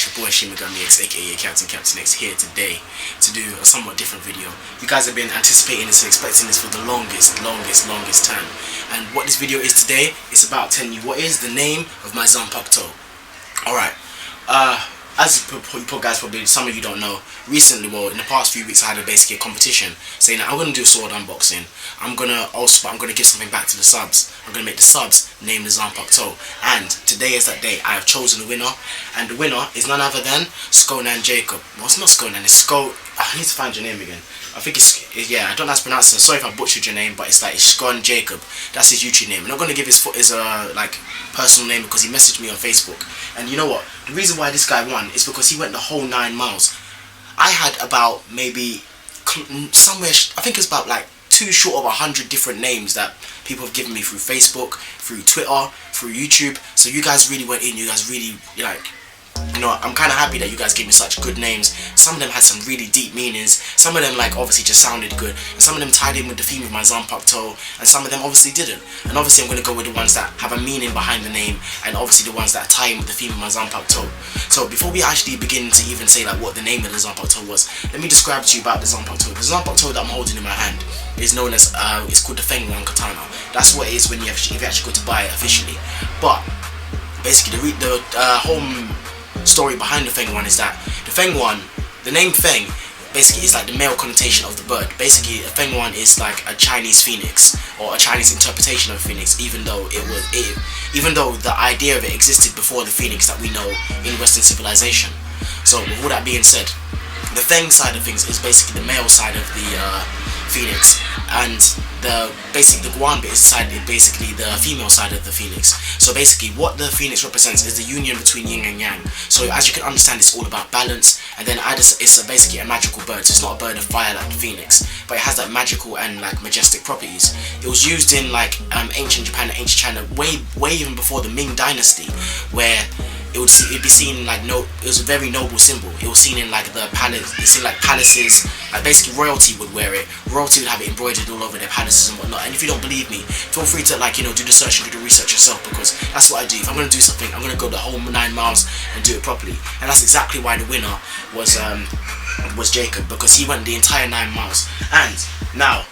It's your boy Shimigami X, aka Captain X, here today to do a somewhat different video. You guys have been anticipating this and expecting this for the longest time. And what this video is today is about telling you what is the name of my Zanpakuto. Alright, as you guys probably, some of you don't know, recently, well, in the past few weeks, I had basically a competition saying that I'm going to do a sword unboxing. I'm going to give something back to the subs. I'm going to make the subs name the Zanpakuto. And today is that day. I have chosen a winner. And the winner is none other than Skonan Jacob. Well, it's not Skonan, it's I need to find your name again. I think yeah, I don't know how to pronounce it. Sorry if I butchered your name, but it's Skonan Jacob. That's his YouTube name. I'm not going to give his like personal name because he messaged me on Facebook. And you know what? The reason why this guy won is because he went the whole 9 miles. I had about maybe somewhere, I think it's about like too short of 100 different names that people have given me through Facebook, through Twitter, through YouTube. So you guys really went in. You guys really like. You know, I'm kind of happy that you guys gave me such good names. Some of them had some really deep meanings. Some of them like obviously just sounded good, and some of them tied in with the theme of my Zanpakuto, and some of them obviously didn't. And obviously I'm going to go with the ones that have a meaning behind the name, and obviously the ones that tie in with the theme of my Zanpakuto. So before we actually begin to even say like what the name of the Zanpakuto was, let me describe to you about the Zanpakuto. The Zanpakuto that I'm holding in my hand is known as it's called the Feng Wan Katana. That's what it is when you actually go to buy it officially. But basically the whole story behind the Feng Wan is that the Feng Wan, the name Feng, basically is like the male connotation of the bird. Basically, a Feng Wan is like a Chinese phoenix or a Chinese interpretation of a phoenix, even though the idea of it existed before the phoenix that we know in Western civilization. So with all that being said, the Feng side of things is basically the male side of the phoenix, and the Guan bit is basically the female side of the phoenix. So basically what the phoenix represents is the union between yin and yang. So as you can understand, it's all about balance. And then it's basically a magical bird, so it's not a bird of fire like the phoenix, but it has that magical and like majestic properties. It was used in like ancient Japan and ancient China way even before the Ming dynasty, where it'd be seen like it was a very noble symbol. It was seen in like the palace. It's in like palaces. Like basically royalty would wear it. Royalty would have it embroidered all over their palaces and whatnot. And if you don't believe me, feel free to like do the search and do the research yourself, because that's what I do. If I'm gonna do something, I'm gonna go the whole 9 miles and do it properly. And that's exactly why the winner was Jacob, because he went the entire 9 miles. And now,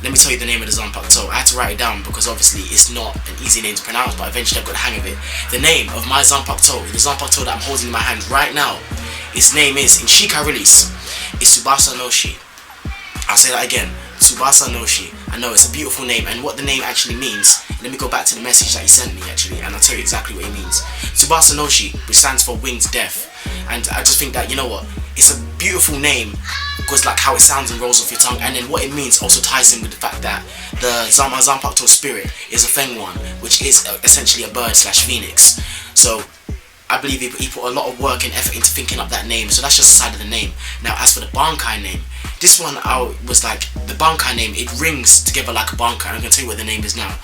let me tell you the name of the Zanpakuto. I had to write it down because obviously it's not an easy name to pronounce, but eventually I got the hang of it. The name of my Zanpakuto, the Zanpakuto that I'm holding in my hand right now, its name is, in Shikai release, is Tsubasa no Shi. I'll say that again, Tsubasa no Shi. I know it's a beautiful name, and what the name actually means, let me go back to the message that he sent me actually, and I'll tell you exactly what it means. Tsubasa no Shi, which stands for winged death. And I just think that, you know what, it's a beautiful name because like how it sounds and rolls off your tongue, and then what it means also ties in with the fact that the Zanpakuto spirit is a Feng Wan, which is essentially a bird slash phoenix. So I believe he put a lot of work and effort into thinking up that name, so that's just the side of the name. Now as for the Bankai name, this one was like, the Bankai name, it rings together like a Bankai. I'm going to tell you what the name is now.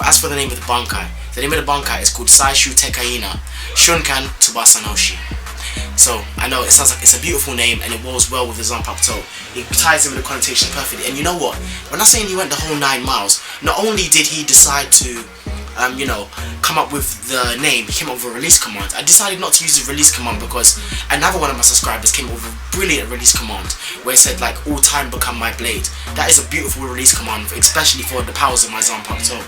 As for the name of the Bankai, the name of the Bankai is called Saishu Tekaina Shunkan Tsubasa no Shi. So I know it sounds like it's a beautiful name and it rolls well with the Zanpakuto. It ties in with the connotation perfectly. And you know what? When I'm saying he went the whole 9 miles, not only did he decide to come up with the name, he came up with a release command. I decided not to use the release command because another one of my subscribers came up with a brilliant release command where it said like, all time become my blade. That is a beautiful release command, especially for the powers of my Zanpakuto.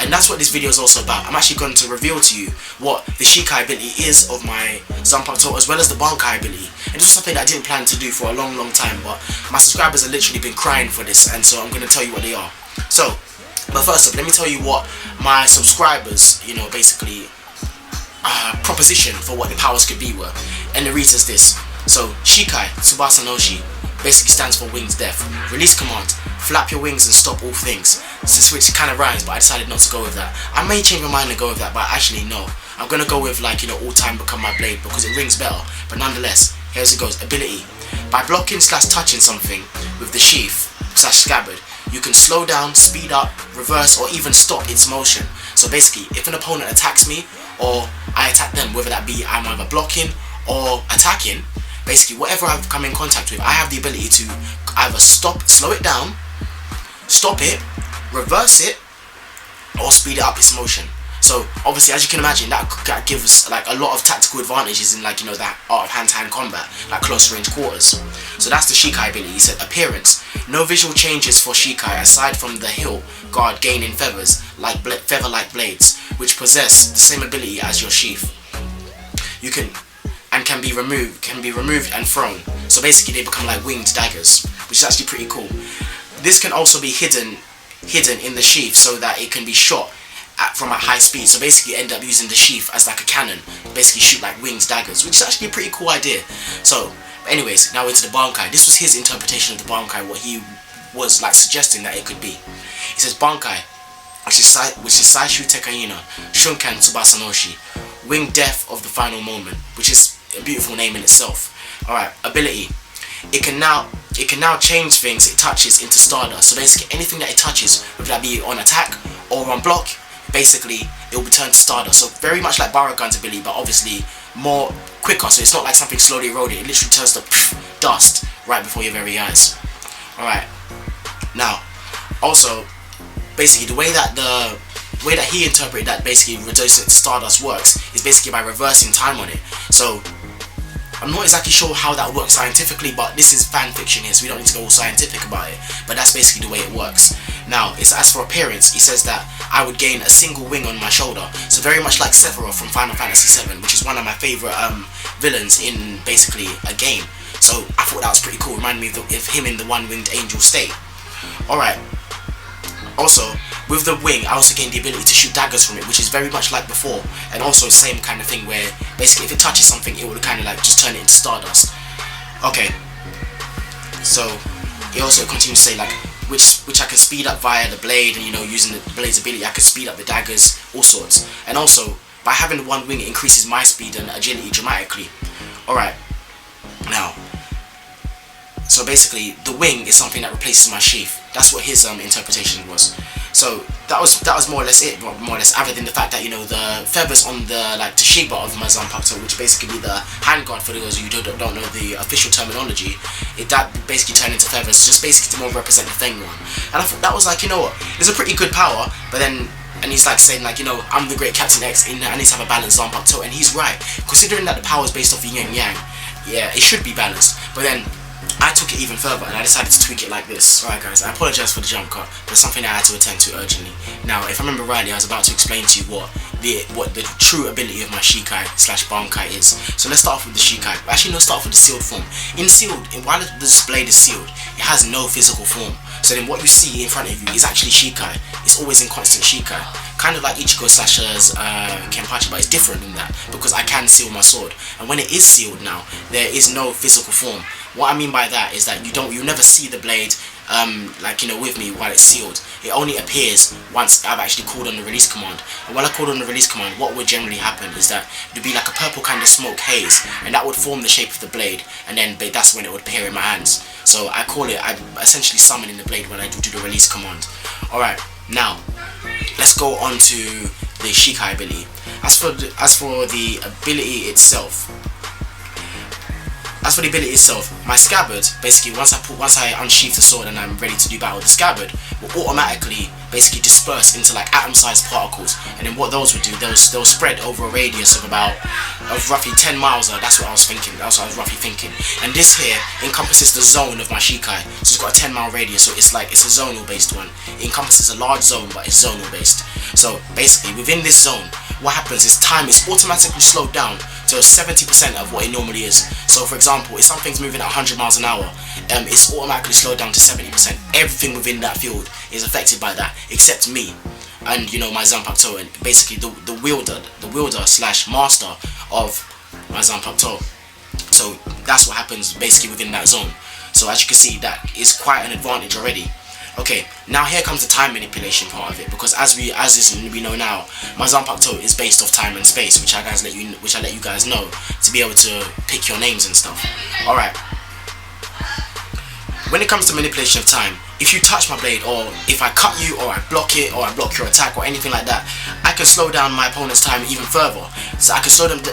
And that's what this video is also about. I'm actually going to reveal to you what the Shikai ability is of my Zanpakuto, as well as the Bankai ability. And this was something that I didn't plan to do for a long time, but my subscribers have literally been crying for this, and so I'm going to tell you what they are. So, but first up, let me tell you what my subscribers, basically proposition for what the powers could be were. And the reads is this. So, Shikai, Tsubasa no Shi, basically stands for wings death. Release command, flap your wings and stop all things. Which kind of rhymes, but I decided not to go with that. I may change my mind and go with that, but actually no. I'm going to go with like, all time become my blade, because it rings better. But nonetheless, here's it goes. Ability. By blocking / touching something with the sheath / scabbard, you can slow down, speed up, reverse, or even stop its motion. So basically, if an opponent attacks me, or I attack them, whether that be I'm either blocking or attacking, basically whatever I've come in contact with, I have the ability to either slow it down, stop it, reverse it, or speed it up its motion. So obviously, as you can imagine, that gives like a lot of tactical advantages in, like, you know, that art of hand-to-hand combat, like close range quarters. So that's the Shikai ability. He said appearance. No visual changes for Shikai aside from the hilt guard gaining feathers like feather-like blades, which possess the same ability as your sheath. You can be removed and thrown. So basically, they become like winged daggers, which is actually pretty cool. This can also be hidden in the sheath so that it can be shot from a high speed. So basically, you end up using the sheath as like a cannon, basically shoot like winged daggers, which is actually a pretty cool idea. So anyways, now into the Bankai. This was his interpretation of the Bankai, what he was like suggesting that it could be. He says Bankai, which is Saishu Tekaina Shunkan Tsubasa Noshi, winged death of the final moment, which is a beautiful name in itself. Alright, ability. It can now change things it touches into stardust. So basically, anything that it touches, whether that be on attack or on block, basically it will be turned to stardust. So very much like Baragun's ability, but obviously more quicker. So it's not like something slowly eroding. It literally turns to dust right before your very eyes. Alright. Now, also, basically the way that he interpreted that basically reduce it to stardust works is basically by reversing time on it. So I'm not exactly sure how that works scientifically, but this is fan fiction here, so we don't need to go all scientific about it. But that's basically the way it works. Now, as for appearance, he says that I would gain a single wing on my shoulder. So very much like Sephiroth from Final Fantasy VII, which is one of my favourite villains in basically a game. So I thought that was pretty cool. Reminded me of him in the one-winged angel state. Alright. Also, with the wing, I also gained the ability to shoot daggers from it, which is very much like before. And also same kind of thing where basically if it touches something, it would kind of like just turn it into stardust. Okay. So he also continues to say like which I can speed up via the blade, and you know, using the blade's ability, I can speed up the daggers, all sorts. And also by having the one wing, it increases my speed and agility dramatically. Alright. Now, so basically, the wing is something that replaces my sheath. That's what his interpretation was. So that was more or less it, more or less, other than the fact that, you know, the feathers on the like Toshiba of my Zanpakuto, which basically the handguard for those of you who don't know the official terminology, that basically turned into feathers, just basically to more represent the thing one. And I thought that was like, you know what, it's a pretty good power, but then. And he's like saying like, you know, I'm the great Captain X, I need to have a balanced Zanpakuto, and he's right, considering that the power is based off the yin and yang. Yeah, it should be balanced, but then I took it even further and I decided to tweak it like this. Alright guys, I apologise for the jump cut, but it's something I had to attend to urgently. Now, if I remember rightly, I was about to explain to you what the true ability of my Shikai / Bankai is. So let's start off with the Shikai. Actually, let's start off with the sealed form. While this blade is sealed, it has no physical form. So then what you see in front of you is actually Shikai. It's always in constant Shikai. Kind of like Ichigo / Kenpachi, but it's different than that because I can seal my sword. And when it is sealed now, there is no physical form. What I mean by that is that you never see the blade like, you know, with me while it's sealed. It only appears once I've actually called on the release command. And when I called on the release command, what would generally happen is that there'd be like a purple kind of smoke haze, and that would form the shape of the blade, and then that's when it would appear in my hands. So I'm essentially summoning the blade when I do the release command. Alright, now let's go on to the Shikai ability. As for the ability itself, my scabbard, basically once I unsheath the sword and I'm ready to do battle, the scabbard will automatically basically disperse into like atom-sized particles, and then what those would do, they'll spread over a radius of roughly 10 miles. That's what I was thinking. That's what I was roughly thinking. And this here encompasses the zone of my Shikai. So it's got a 10-mile radius, so it's a zonal based one. It encompasses a large zone, but it's zonal based. So basically within this zone, what happens is time is automatically slowed down to 70% of what it normally is. So for example, if something's moving at 100 miles an hour, it's automatically slowed down to 70%. Everything within that field is affected by that, except me and, you know, my Zanpakuto, and basically the wielder / master of my Zanpakuto. So that's what happens basically within that zone. So as you can see, that is quite an advantage already. Okay, now here comes the time manipulation part of it, because as we know now, my Zanpakuto is based off time and space, which I let you guys know to be able to pick your names and stuff. Alright. When it comes to manipulation of time, if you touch my blade, or if I cut you, or I block it, or I block your attack, or anything like that, I can slow down my opponent's time even further. So I can slow them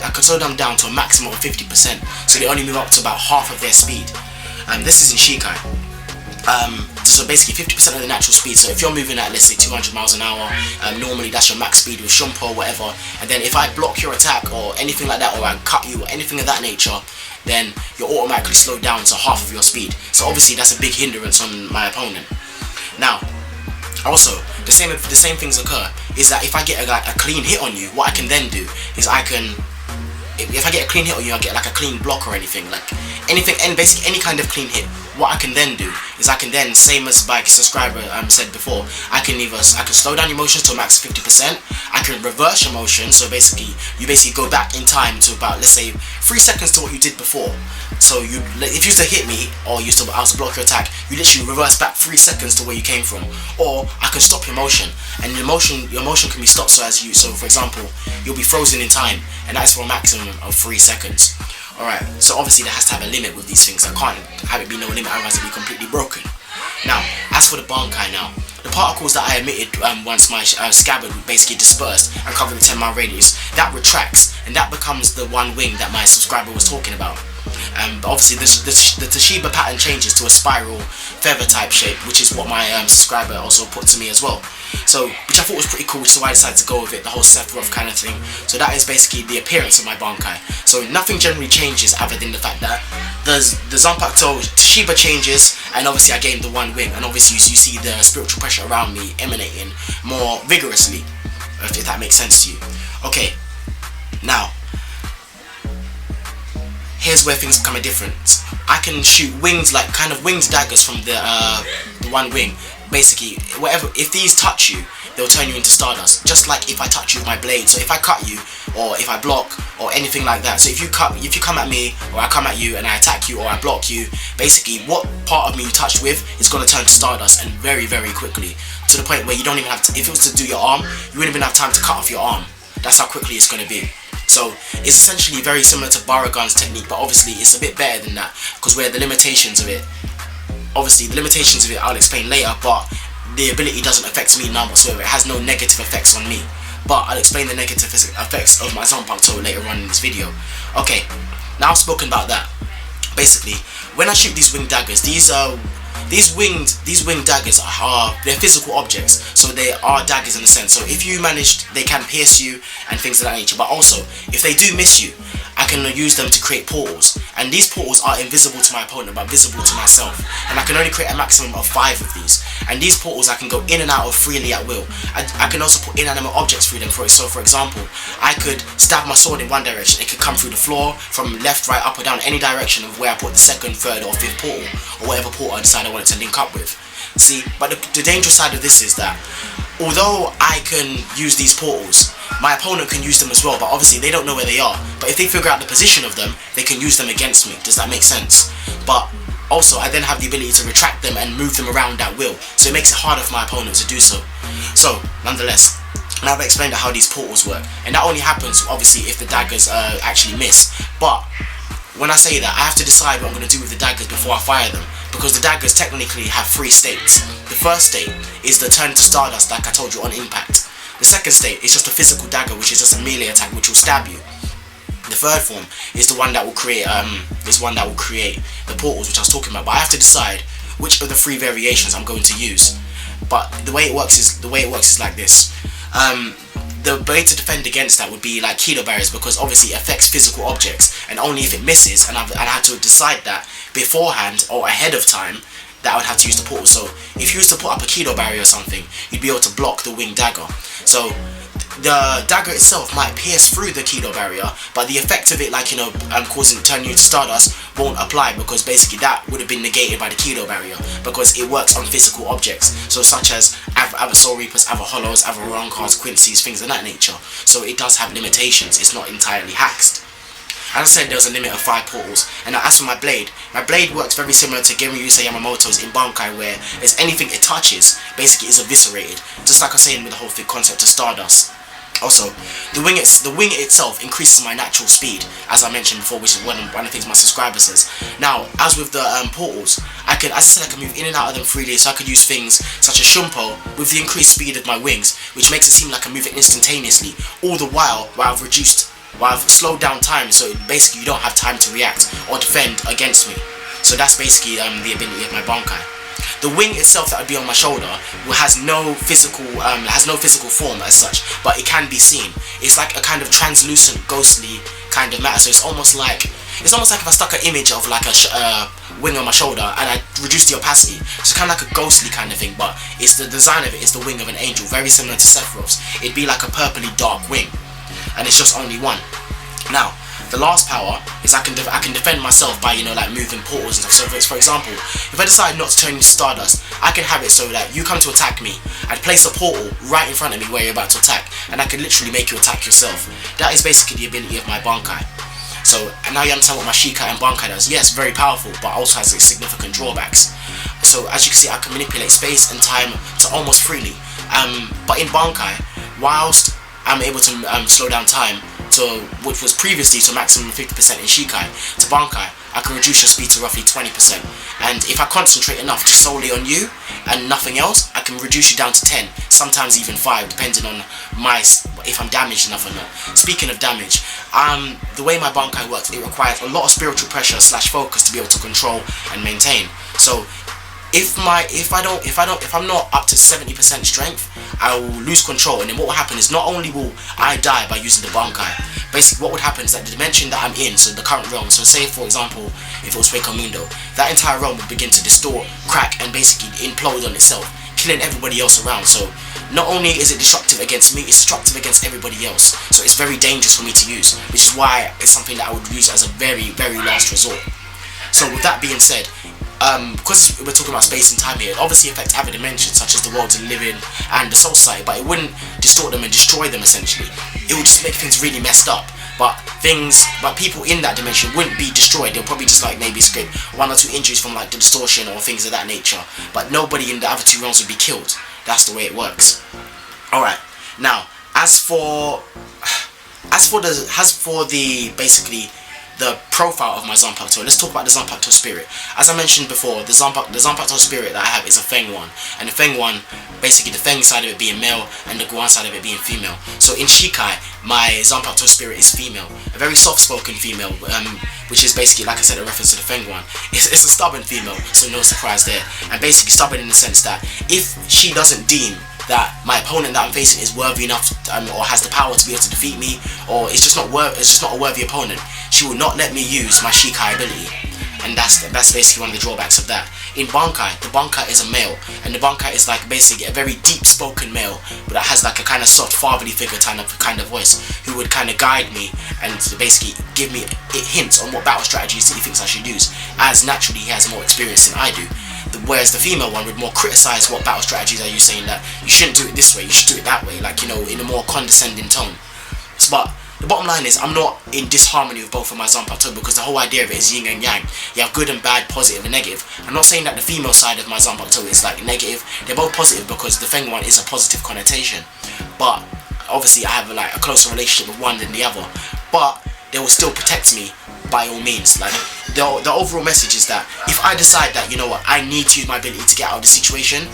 down to a maximum of 50%, so they only move up to about half of their speed. And this is in Shikai. So basically 50% of the natural speed. So if you're moving at, let's say, 200 miles an hour, normally that's your max speed with Shumpo or whatever, and then if I block your attack or anything like that, or I cut you or anything of that nature, then you're automatically slowed down to half of your speed. So obviously that's a big hindrance on my opponent. Now, also, the same things occur, is that if I get a clean hit on you, what I can then do is I can, if I get a clean hit on you, I get like a clean block or anything, like anything, and basically any kind of clean hit, what I can then do is I can then, same as my subscriber said before, I can slow down your motions to a max 50%, I can reverse your motion, so basically, you go back in time to about, let's say, 3 seconds to what you did before. So if you used to hit me, or I used to block your attack, you literally reverse back 3 seconds to where you came from. Or I can stop your motion, and your motion can be stopped so for example, you'll be frozen in time, and that's for a maximum of 3 seconds. Alright, so obviously there has to have a limit with these things. I can't have it be no limit, otherwise it'll be completely broken. Now, as for the Bankai now, the particles that I emitted once my scabbard basically dispersed and covered the 10-mile radius, that retracts, and that becomes the one wing that my subscriber was talking about. But obviously the Toshiba pattern changes to a spiral feather type shape, which is what my subscriber also put to me as well. So, which I thought was pretty cool, so I decided to go with it, the whole Sephiroth kind of thing. So that is basically the appearance of my Bankai. So nothing generally changes other than the fact that the Zanpakuto Toshiba changes, and obviously I gained the one wing, and obviously you see the spiritual pressure around me emanating more vigorously, if that makes sense to you. Okay, now, here's where things become a difference. I can shoot winged daggers from the one wing. Basically, if these touch you, they'll turn you into stardust, just like if I touch you with my blade. So if I cut you, or if I block, or anything like that. So if you come at me, or I come at you and I attack you, or I block you, basically what part of me you touched with is going to turn to stardust, and very, very quickly, to the point where you don't even have to, if it was to do your arm, you wouldn't even have time to cut off your arm. That's how quickly it's going to be. So it's essentially very similar to Baragun's technique, but obviously it's a bit better than that, because where the limitations of it, I'll explain later, but the ability doesn't affect me none whatsoever. It has no negative effects on me, but I'll explain the negative effects of my Zanpakuto later on in this video. Okay, now I've spoken about that. Basically, when I shoot these winged daggers, these winged daggers they're physical objects, so they are daggers in a sense. So if you manage, they can pierce you and things of that nature. But also, if they do miss you, I can use them to create portals, and these portals are invisible to my opponent but visible to myself, and I can only create a maximum of 5 of these. And these portals I can go in and out of freely at will. I can also put inanimate objects through them. So for example, I could stab my sword in one direction, it could come through the floor, from left, right, up or down, any direction of where I put the 2nd, 3rd or 5th portal, or whatever portal I decide I want it to link up with. See, but the dangerous side of this is that although I can use these portals, my opponent can use them as well, but obviously they don't know where they are. But if they figure out the position of them, they can use them against me. Does that make sense? But also, I then have the ability to retract them and move them around at will, so it makes it harder for my opponent to do so. So, nonetheless, now I've explained how these portals work, and that only happens, obviously, if the daggers actually miss. But when I say that, I have to decide what I'm going to do with the daggers before I fire them, because the daggers technically have 3 states. The first state is the turn to stardust, like I told you, on impact. The second state is just a physical dagger, which is just a melee attack, which will stab you. The third form is the one that will create the portals, which I was talking about. But I have to decide which of the 3 variations I'm going to use. But the way it works is like this. The way to defend against that would be like kilo barriers, because obviously it affects physical objects, and only if it misses, and I had to decide that beforehand or ahead of time, that I would have to use the portal. So if you used to put up a kilo barrier or something, you'd be able to block the winged dagger. So the dagger itself might pierce through the kilo barrier, but the effect of it, like, you know, turning you to stardust, won't apply, because basically that would have been negated by the kilo barrier, because it works on physical objects, so such as other Soul Reapers, other Hollows, other Rankars, Quincy's, things of that nature. So it does have limitations. It's not entirely hacked. As I said, there's a limit of 5 portals. And as for my blade works very similar to Genryusei Yamamoto's in Bankai, where as anything it touches basically is eviscerated, just like I was saying with the whole concept of stardust. Also, the wing itself increases my natural speed, as I mentioned before, which is one of the things my subscriber says. Now, as with the portals, I can move in and out of them freely, so I could use things such as Shumpo with the increased speed of my wings, which makes it seem like I'm moving instantaneously, all the while I've slowed down time, so basically you don't have time to react or defend against me. So that's basically the ability of my Bankai. The wing itself that would be on my shoulder has no physical form as such, but it can be seen. It's like a kind of translucent, ghostly kind of matter. So it's almost like if I stuck an image of like a wing on my shoulder and I reduced the opacity. So it's kind of like a ghostly kind of thing, but it's the design of it is the wing of an angel, very similar to Sephiroth's. It'd be like a purpley dark wing, and it's just only one. Now, the last power is I can defend myself by, like moving portals and stuff. So for example, if I decide not to turn into Stardust, I can have it so that you come to attack me, I'd place a portal right in front of me where you're about to attack, and I could literally make you attack yourself. That is basically the ability of my Bankai. So, and now you understand what my Shikai and Bankai does. Yes, very powerful, but also has its significant drawbacks. So as you can see, I can manipulate space and time to almost freely. But in Bankai, whilst I'm able to slow down time to, which was previously to maximum 50% in Shikai, to Bankai, I can reduce your speed to roughly 20%. And if I concentrate enough just solely on you and nothing else, I can reduce you down to 10, sometimes even 5, depending on if I'm damaged enough or not. Speaking of damage, the way my Bankai works, it requires a lot of spiritual pressure / focus to be able to control and maintain. So if I'm not up to 70% strength, I will lose control, and then what will happen is not only will I die by using the Bankai, basically what would happen is that the dimension that I'm in, so the current realm, so say for example if it was Hueco Mundo, that entire realm would begin to distort, crack, and basically implode on itself, killing everybody else around. So not only is it destructive against me, it's destructive against everybody else. So it's very dangerous for me to use, which is why it's something that I would use as a very, very last resort. So with that being said, because we're talking about space and time here, it obviously affects other dimensions such as the world of the living and the soul society, but it wouldn't distort them and destroy them essentially. It would just make things really messed up. But people in that dimension wouldn't be destroyed. They'll probably just like maybe escape 1 or 2 injuries from like the distortion or things of that nature. But nobody in the other 2 realms would be killed. That's the way it works. Alright, now as for the basically the profile of my Zanpakuto, let's talk about the Zanpakuto spirit. As I mentioned before, the Zanpakuto spirit that I have is a Feng one, and the Feng one, basically the Feng side of it being male and the Guan side of it being female. So in Shikai, my Zanpakuto spirit is female, a very soft-spoken female, which is basically, like I said, a reference to the Feng one. It's a stubborn female, so no surprise there, and basically stubborn in the sense that if she doesn't deem that my opponent that I'm facing is worthy enough or has the power to be able to defeat me, or it's just not a worthy opponent, she will not let me use my Shikai ability, and that's basically one of the drawbacks of that. In Bankai, the Bankai is a male, and the Bankai is like basically a very deep spoken male, but that has like a kind of soft fatherly figure kind of voice, who would kind of guide me and basically give me hints on what battle strategies that he thinks I should use, as naturally he has more experience than I do. Whereas the female one would more criticize what battle strategies are you, saying that you shouldn't do it this way, you should do it that way, like, in a more condescending tone. But the bottom line is, I'm not in disharmony with both of my Zanpakuto, because the whole idea of it is yin and yang. You have good and bad, positive and negative. I'm not saying that the female side of my Zanpakuto is like negative. They're both positive because the Feng one is a positive connotation. But obviously I have like a closer relationship with one than the other. But they will still protect me by all means. Like the overall message is that if I decide that, you know what, I need to use my ability to get out of the situation,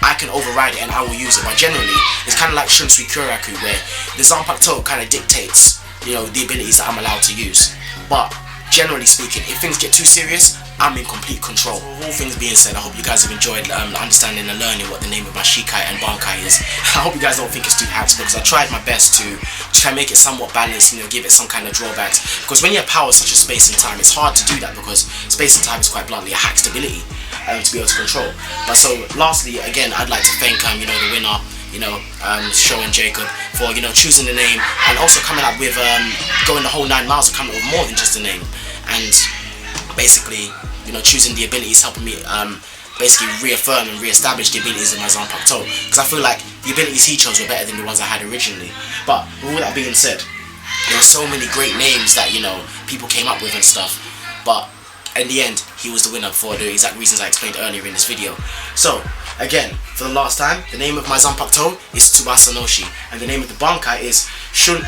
I can override it and I will use it. But generally, it's kind of like Shunsui Kyoraku, where the Zanpakuto kind of dictates, the abilities that I'm allowed to use. But generally speaking, if things get too serious, I'm in complete control. With all things being said, I hope you guys have enjoyed understanding and learning what the name of my Shikai and Bankai is. I hope you guys don't think it's too hacked, because I tried my best to try and make it somewhat balanced, give it some kind of drawbacks. Because when you have power such as space and time, it's hard to do that, because space and time is quite bluntly a hacked ability to be able to control. But so lastly, again, I'd like to thank the winner, Sho and Jacob, for choosing the name, and also coming up with going the whole 9 miles of coming up with more than just a name, and basically choosing the abilities, helping me basically reaffirm and re-establish the abilities of my Zanpakuto, because I feel like the abilities he chose were better than the ones I had originally. But with all that being said, there were so many great names that people came up with and stuff, but in the end he was the winner for the exact reasons I explained earlier in this video. So again, for the last time, the name of my Zanpakuto is Tsubasa Noshi, and the name of the Bankai is Shun.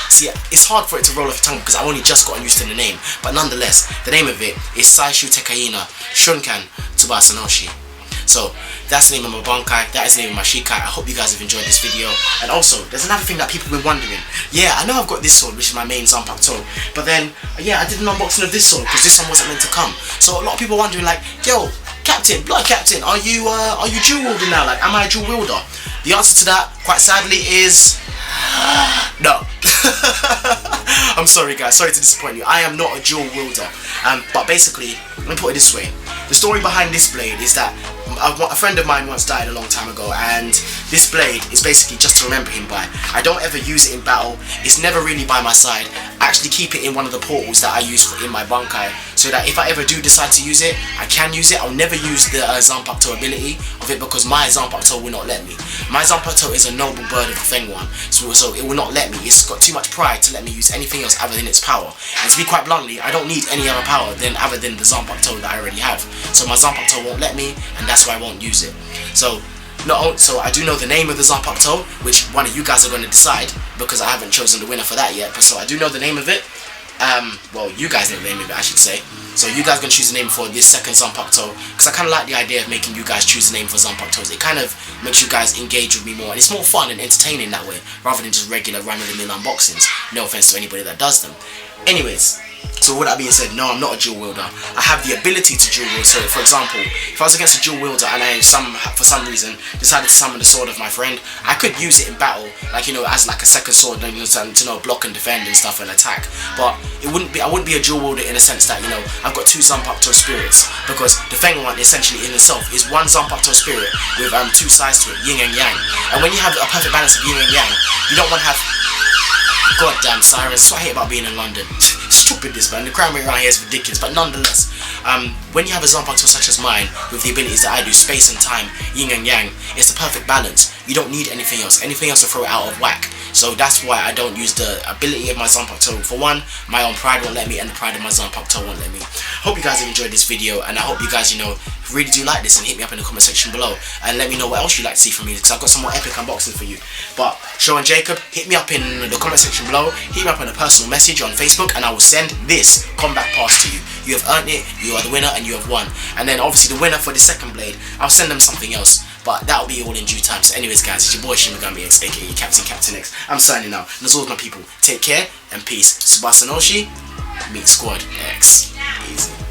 See, it's hard for it to roll off the tongue because I've only just gotten used to the name, but nonetheless, the name of it is Saishu Tekaina Shunkan Tsubasa Noshi. So that's the name of my Bankai, that is the name of my Shikai. I hope you guys have enjoyed this video. And also, there's another thing that people have been wondering. Yeah, I know I've got this sword, which is my main Zanpakuto, but then, yeah, I did an unboxing of this sword because this one wasn't meant to come. So a lot of people are wondering like, yo, Captain, Blood Captain, are you dual wielding now? Like, am I a dual wielder? The answer to that, quite sadly, is no. I'm sorry guys, sorry to disappoint you. I am not a dual wielder. But basically, let me put it this way. The story behind this blade is that a friend of mine once died a long time ago, and this blade is basically just to remember him by. I don't ever use it in battle. It's never really by my side. I actually keep it in one of the portals that I use in my Bankai, so that if I ever do decide to use it, I can use it. I'll never use the Zanpakuto ability of it because my Zanpakuto will not let me. My Zanpakuto is a noble bird of the Feng one, so it will not let me. It's got too much pride to let me use anything else other than its power. And to be quite bluntly, I don't need any other power other than the Zanpakuto that I already have. So my Zanpakuto won't let me, and that's why I won't use it. So I do know the name of the Zanpakuto, which one of you guys are going to decide, because I haven't chosen the winner for that yet. But so I do know the name of it. Well, you guys know the name of it, I should say. So you guys can choose the name for this second Zanpakuto, because I kind of like the idea of making you guys choose the name for Zanpakutos. It kind of makes you guys engage with me more, and it's more fun and entertaining that way, rather than just regular run-of-the-mill unboxings. No offense to anybody that does them. Anyways, so with that being said, no, I'm not a dual wielder. I have the ability to dual wield. So for example, if I was against a dual wielder and I for some reason decided to summon the sword of my friend, I could use it in battle, like, you know, as like a second sword, to block and defend and stuff and attack. But I wouldn't be a dual wielder in a sense that, you know, I've got two Zanpakuto spirits, because the Feng one essentially in itself is one Zanpakuto spirit with two sides to it, yin and yang. And when you have a perfect balance of yin and yang, you don't want to have goddamn sirens. That's what I hate about being in London. Stupid this, man. The crime rate around here is ridiculous, but nonetheless, when you have a Zanpakuto such as mine, with the abilities that I do, space and time, yin and yang, it's the perfect balance. You don't need anything else. Anything else will throw it out of whack. So that's why I don't use the ability of my Zanpakuto. For one, my own pride won't let me, and the pride of my Zanpakuto won't let me. Hope you guys have enjoyed this video, and I hope you guys, you know, really do like this, and hit me up in the comment section below and let me know what else you'd like to see from me, because I've got some more epic unboxing for you. But Show and Jacob, hit me up in the comment section below, hit me up in a personal message on Facebook, and I will send this combat pass to you. You have earned it, you are the winner, and you have won. And then obviously the winner for the second blade, I'll send them something else, but that'll be all in due time. So anyways guys, it's your boy Shimigami X, aka Captain X. I'm signing out, and as always my people, take care and peace. Subasanoshi, meet Squad X. Easy.